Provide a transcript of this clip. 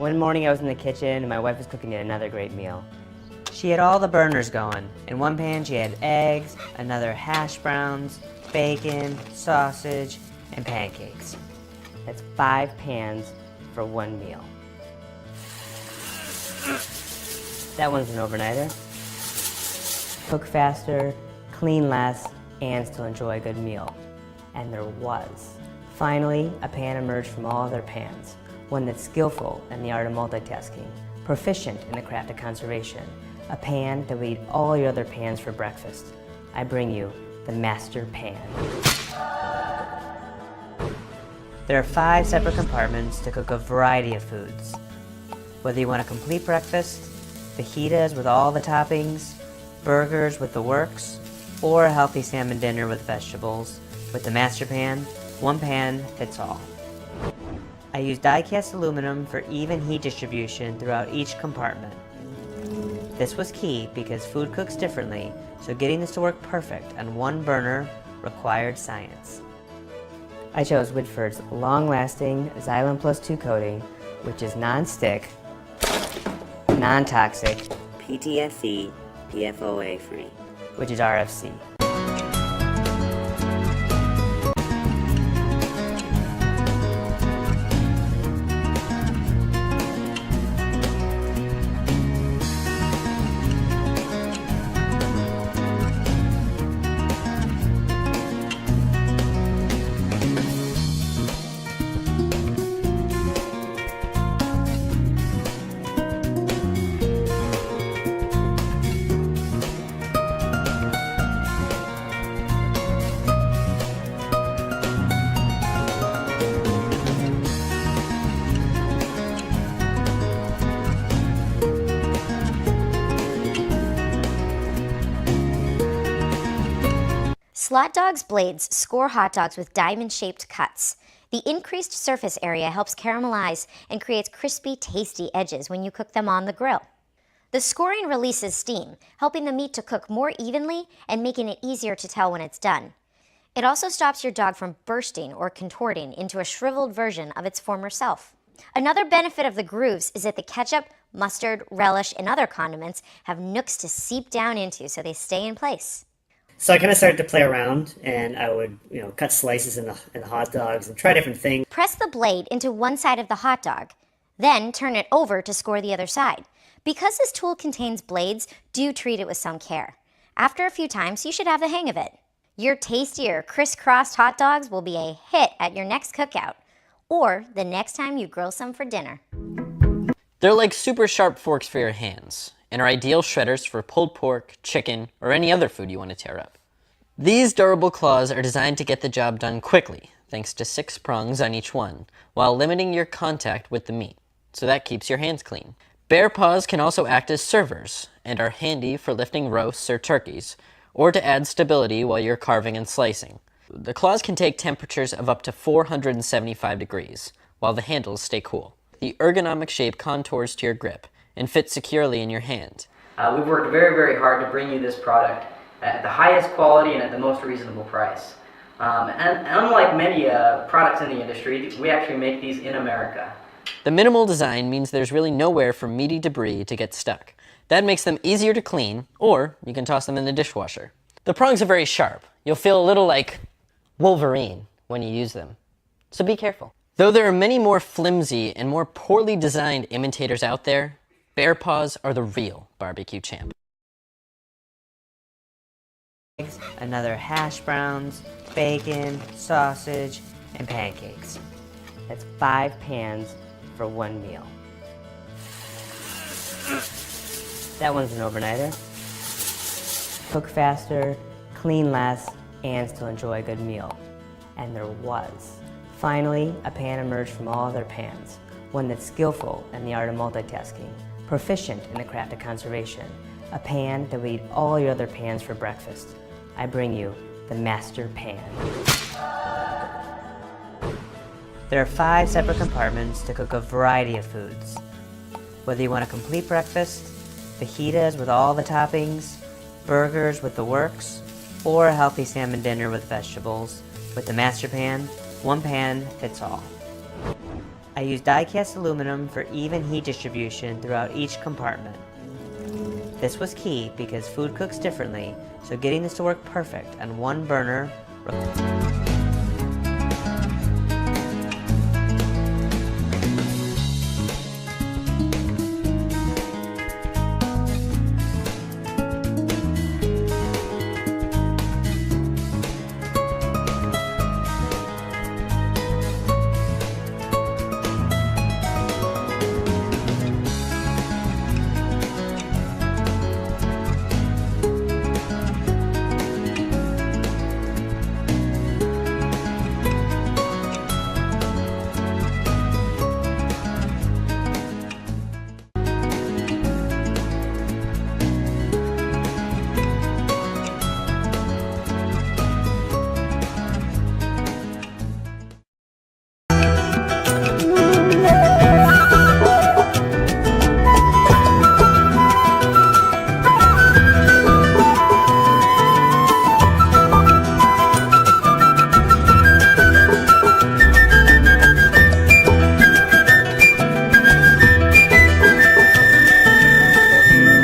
One morning I was in the kitchen and my wife was cooking another great meal. She had all the burners going. In one pan she had eggs, another hash browns, bacon, sausage, and pancakes. That's 5 pans for one meal. That one's an overnighter. Cook faster, clean less, and still enjoy a good meal. And there was. Finally, a pan emerged from all other pans. One that's skillful in the art of multitasking, proficient in the craft of conservation. A pan that will eat all your other pans for breakfast. I bring you the Master Pan. There are 5 separate compartments to cook a variety of foods. Whether you want a complete breakfast, fajitas with all the toppings, burgers with the works, or a healthy salmon dinner with vegetables, with the Master Pan, one pan fits all. I use die-cast aluminum for even heat distribution throughout each compartment. This was key because food cooks differently, so getting this to work perfect on one burner required science. I chose Whitford's long-lasting Xylem Plus 2 coating, which is non-stick, non-toxic, PTFE, PFOA free, which is RFC. Slot Dog's blades score hot dogs with diamond-shaped cuts. The increased surface area helps caramelize and creates crispy, tasty edges when you cook them on the grill. The scoring releases steam, helping the meat to cook more evenly and making it easier to tell when it's done. It also stops your dog from bursting or contorting into a shriveled version of its former self. Another benefit of the grooves is that the ketchup, mustard, relish, and other condiments have nooks to seep down into so they stay in place. So I kind of started to play around, and I would, cut slices in the hot dogs and try different things. Press the blade into one side of the hot dog, then turn it over to score the other side. Because this tool contains blades, do treat it with some care. After a few times, you should have the hang of it. Your tastier, crisscrossed hot dogs will be a hit at your next cookout, or the next time you grill some for dinner. They're like super sharp forks for your hands, and are ideal shredders for pulled pork, chicken, or any other food you want to tear up. These durable claws are designed to get the job done quickly, thanks to 6 prongs on each one, while limiting your contact with the meat, so that keeps your hands clean. Bear paws can also act as servers, and are handy for lifting roasts or turkeys, or to add stability while you're carving and slicing. The claws can take temperatures of up to 475 degrees, while the handles stay cool. The ergonomic shape contours to your grip, and fit securely in your hand. We've worked very, very hard to bring you this product at the highest quality and at the most reasonable price. And unlike many products in the industry, we actually make these in America. The minimal design means there's really nowhere for meaty debris to get stuck. That makes them easier to clean, or you can toss them in the dishwasher. The prongs are very sharp. You'll feel a little like Wolverine when you use them, so be careful. Though there are many more flimsy and more poorly designed imitators out there, bear paws are the real barbecue champ. Another hash browns, bacon, sausage, and pancakes. That's 5 pans for one meal. That one's an overnighter. Cook faster, clean less, and still enjoy a good meal. And there was. Finally, a pan emerged from all other pans. One that's skillful in the art of multitasking, proficient in the craft of conservation. A pan that will eat all your other pans for breakfast. I bring you the Master Pan. There are 5 separate compartments to cook a variety of foods. Whether you want a complete breakfast, fajitas with all the toppings, burgers with the works, or a healthy salmon dinner with vegetables, with the Master Pan, one pan fits all. I used die-cast aluminum for even heat distribution throughout each compartment. This was key because food cooks differently, so getting this to work perfect on one burner